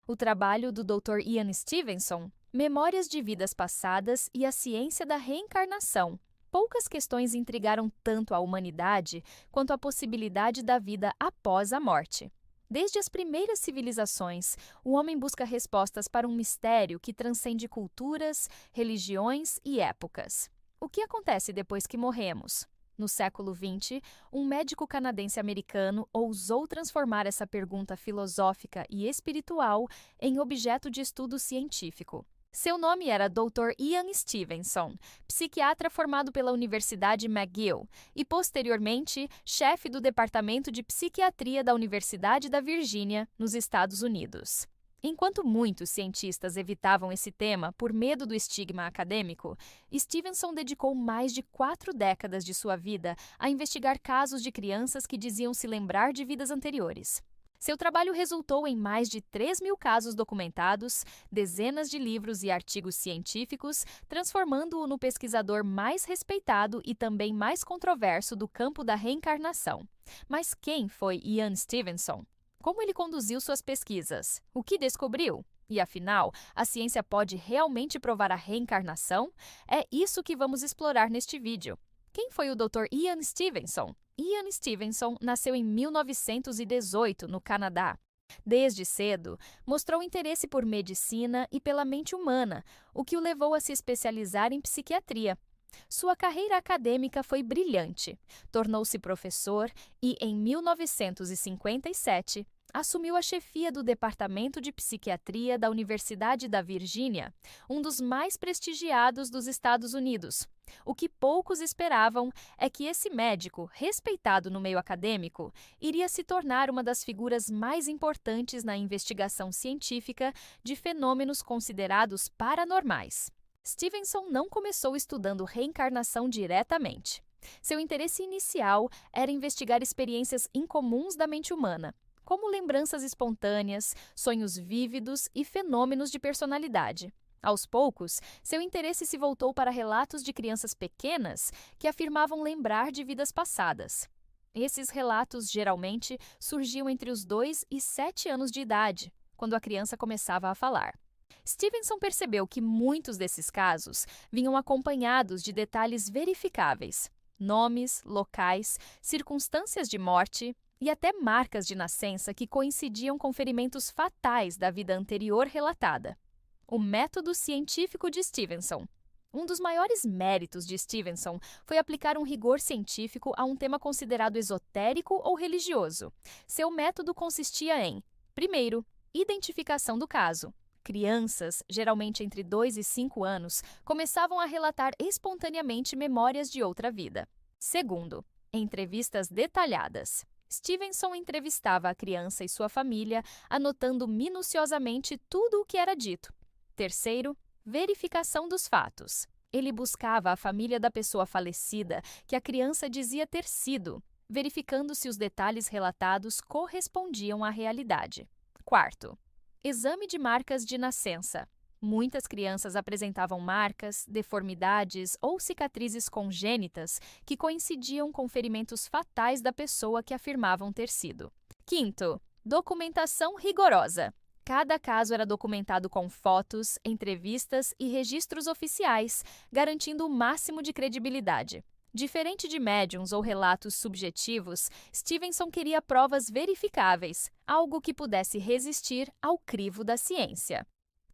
O trabalho do Dr. Ian Stevenson, Memórias de Vidas Passadas e a Ciência da Reencarnação. Poucas questões intrigaram tanto a humanidade quanto a possibilidade da vida após a morte. Desde as primeiras civilizações, o homem busca respostas para um mistério que transcende culturas, religiões e épocas. O que acontece depois que morremos? No século XX, um médico canadense-americano ousou transformar essa pergunta filosófica e espiritual em objeto de estudo científico. Seu nome era Dr. Ian Stevenson, psiquiatra formado pela Universidade McGill e, posteriormente, chefe do Departamento de Psiquiatria da Universidade da Virgínia, nos Estados Unidos. Enquanto muitos cientistas evitavam esse tema por medo do estigma acadêmico, Stevenson dedicou mais de 4 décadas de sua vida a investigar casos de crianças que diziam se lembrar de vidas anteriores. Seu trabalho resultou em mais de 3.000 casos documentados, dezenas de livros e artigos científicos, transformando-o no pesquisador mais respeitado e também mais controverso do campo da reencarnação. Mas quem foi Ian Stevenson? Como ele conduziu suas pesquisas? O que descobriu? E afinal, a ciência pode realmente provar a reencarnação? É isso que vamos explorar neste vídeo. Quem foi o Dr. Ian Stevenson? Ian Stevenson nasceu em 1918, no Canadá. Desde cedo, mostrou interesse por medicina e pela mente humana, o que o levou a se especializar em psiquiatria. Sua carreira acadêmica foi brilhante. Tornou-se professor e, em 1957, assumiu a chefia do Departamento de Psiquiatria da Universidade da Virgínia, um dos mais prestigiados dos Estados Unidos. O que poucos esperavam é que esse médico, respeitado no meio acadêmico, iria se tornar uma das figuras mais importantes na investigação científica de fenômenos considerados paranormais. Stevenson não começou estudando reencarnação diretamente. Seu interesse inicial era investigar experiências incomuns da mente humana, como lembranças espontâneas, sonhos vívidos e fenômenos de personalidade. Aos poucos, seu interesse se voltou para relatos de crianças pequenas que afirmavam lembrar de vidas passadas. Esses relatos geralmente surgiam entre os 2 e 7 anos de idade, quando a criança começava a falar. Stevenson percebeu que muitos desses casos vinham acompanhados de detalhes verificáveis: nomes, locais, circunstâncias de morte e até marcas de nascença que coincidiam com ferimentos fatais da vida anterior relatada. O método científico de Stevenson. Um dos maiores méritos de Stevenson foi aplicar um rigor científico a um tema considerado esotérico ou religioso. Seu método consistia em, primeiro, identificação do caso. Crianças, geralmente entre 2 e 5 anos, começavam a relatar espontaneamente memórias de outra vida. Segundo, entrevistas detalhadas. Stevenson entrevistava a criança e sua família, anotando minuciosamente tudo o que era dito. Terceiro, verificação dos fatos. Ele buscava a família da pessoa falecida que a criança dizia ter sido, verificando se os detalhes relatados correspondiam à realidade. Quarto, exame de marcas de nascença. Muitas crianças apresentavam marcas, deformidades ou cicatrizes congênitas que coincidiam com ferimentos fatais da pessoa que afirmavam ter sido. Quinto, documentação rigorosa. Cada caso era documentado com fotos, entrevistas e registros oficiais, garantindo o máximo de credibilidade. Diferente de médiums ou relatos subjetivos, Stevenson queria provas verificáveis, algo que pudesse resistir ao crivo da ciência.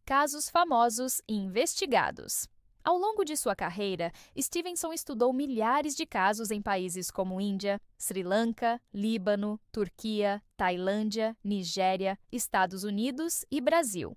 Casos famosos e investigados. Ao longo de sua carreira, Stevenson estudou milhares de casos em países como Índia, Sri Lanka, Líbano, Turquia, Tailândia, Nigéria, Estados Unidos e Brasil.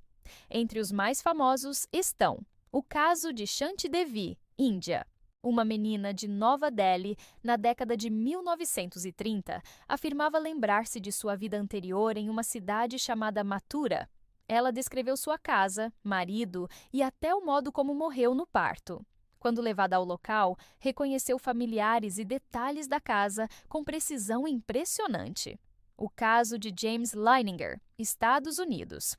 Entre os mais famosos estão o caso de Shanti Devi, Índia. Uma menina de Nova Delhi, na década de 1930, afirmava lembrar-se de sua vida anterior em uma cidade chamada Mathura. Ela descreveu sua casa, marido e até o modo como morreu no parto. Quando levada ao local, reconheceu familiares e detalhes da casa com precisão impressionante. O caso de James Leininger, Estados Unidos.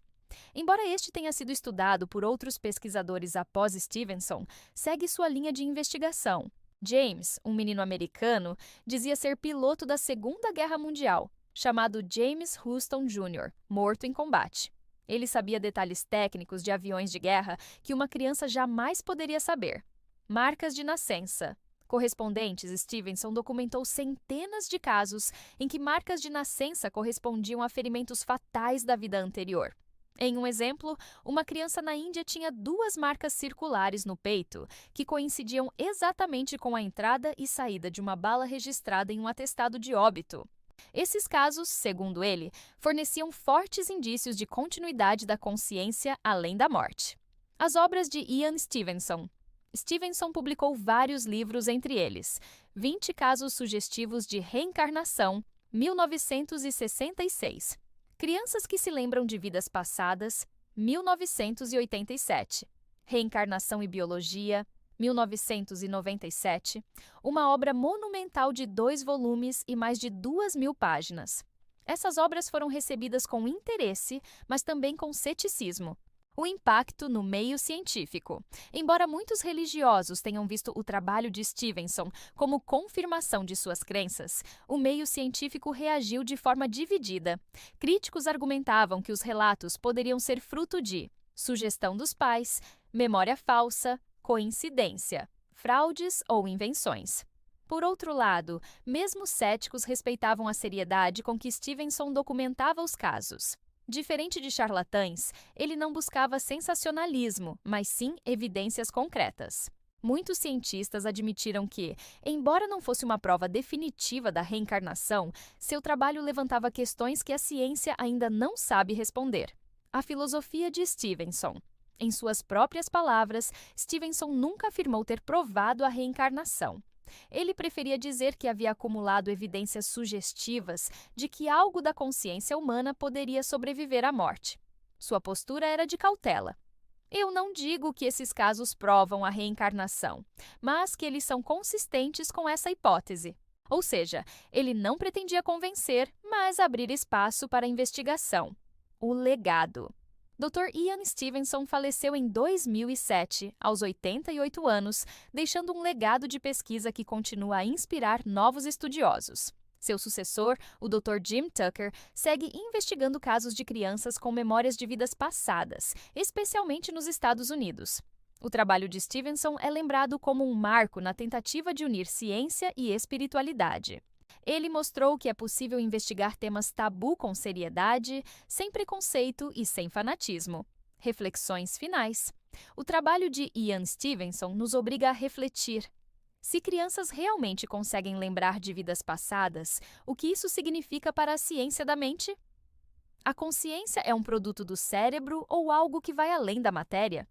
Embora este tenha sido estudado por outros pesquisadores após Stevenson, segue sua linha de investigação. James, um menino americano, dizia ser piloto da Segunda Guerra Mundial, chamado James Houston Jr., morto em combate. Ele sabia detalhes técnicos de aviões de guerra que uma criança jamais poderia saber. Marcas de nascença. Correspondentes Stevenson documentou centenas de casos em que marcas de nascença correspondiam a ferimentos fatais da vida anterior. Em um exemplo, uma criança na Índia tinha 2 marcas circulares no peito que coincidiam exatamente com a entrada e saída de uma bala registrada em um atestado de óbito. Esses casos, segundo ele, forneciam fortes indícios de continuidade da consciência além da morte. As obras de Ian Stevenson. Stevenson publicou vários livros, entre eles 20 Casos Sugestivos de Reencarnação, 1966. Crianças que se lembram de vidas passadas, 1987. Reencarnação e Biologia, 1997. Uma obra monumental de 2 volumes e mais de 2.000 páginas. Essas obras foram recebidas com interesse, mas também com ceticismo. O impacto no meio científico. Embora muitos religiosos tenham visto o trabalho de Stevenson como confirmação de suas crenças, o meio científico reagiu de forma dividida. Críticos argumentavam que os relatos poderiam ser fruto de sugestão dos pais, memória falsa, coincidência, fraudes ou invenções. Por outro lado, mesmo céticos respeitavam a seriedade com que Stevenson documentava os casos. Diferente de charlatães, ele não buscava sensacionalismo, mas sim evidências concretas. Muitos cientistas admitiram que, embora não fosse uma prova definitiva da reencarnação, seu trabalho levantava questões que a ciência ainda não sabe responder. A filosofia de Stevenson. Em suas próprias palavras, Stevenson nunca afirmou ter provado a reencarnação. Ele preferia dizer que havia acumulado evidências sugestivas de que algo da consciência humana poderia sobreviver à morte. Sua postura era de cautela. Eu não digo que esses casos provam a reencarnação, mas que eles são consistentes com essa hipótese. Ou seja, ele não pretendia convencer, mas abrir espaço para a investigação. O legado. Dr. Ian Stevenson faleceu em 2007, aos 88 anos, deixando um legado de pesquisa que continua a inspirar novos estudiosos. Seu sucessor, o Dr. Jim Tucker, segue investigando casos de crianças com memórias de vidas passadas, especialmente nos Estados Unidos. O trabalho de Stevenson é lembrado como um marco na tentativa de unir ciência e espiritualidade. Ele mostrou que é possível investigar temas tabu com seriedade, sem preconceito e sem fanatismo. Reflexões finais. O trabalho de Ian Stevenson nos obriga a refletir. Se crianças realmente conseguem lembrar de vidas passadas, o que isso significa para a ciência da mente? A consciência é um produto do cérebro ou algo que vai além da matéria?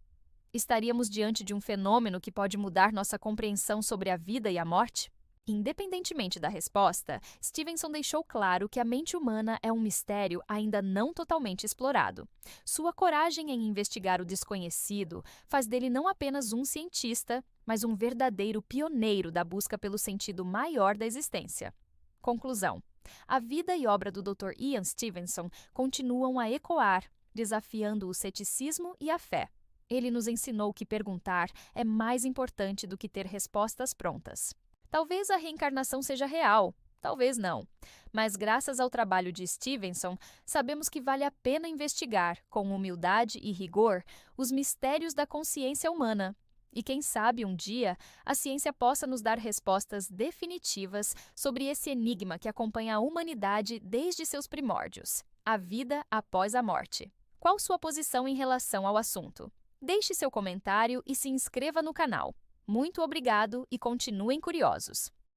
Estaríamos diante de um fenômeno que pode mudar nossa compreensão sobre a vida e a morte? Independentemente da resposta, Stevenson deixou claro que a mente humana é um mistério ainda não totalmente explorado. Sua coragem em investigar o desconhecido faz dele não apenas um cientista, mas um verdadeiro pioneiro da busca pelo sentido maior da existência. Conclusão. A vida e obra do Dr. Ian Stevenson continuam a ecoar, desafiando o ceticismo e a fé. Ele nos ensinou que perguntar é mais importante do que ter respostas prontas. Talvez a reencarnação seja real, talvez não. Mas graças ao trabalho de Stevenson, sabemos que vale a pena investigar, com humildade e rigor, os mistérios da consciência humana. E quem sabe um dia a ciência possa nos dar respostas definitivas sobre esse enigma que acompanha a humanidade desde seus primórdios: a vida após a morte. Qual sua posição em relação ao assunto? Deixe seu comentário e se inscreva no canal. Muito obrigado e continuem curiosos!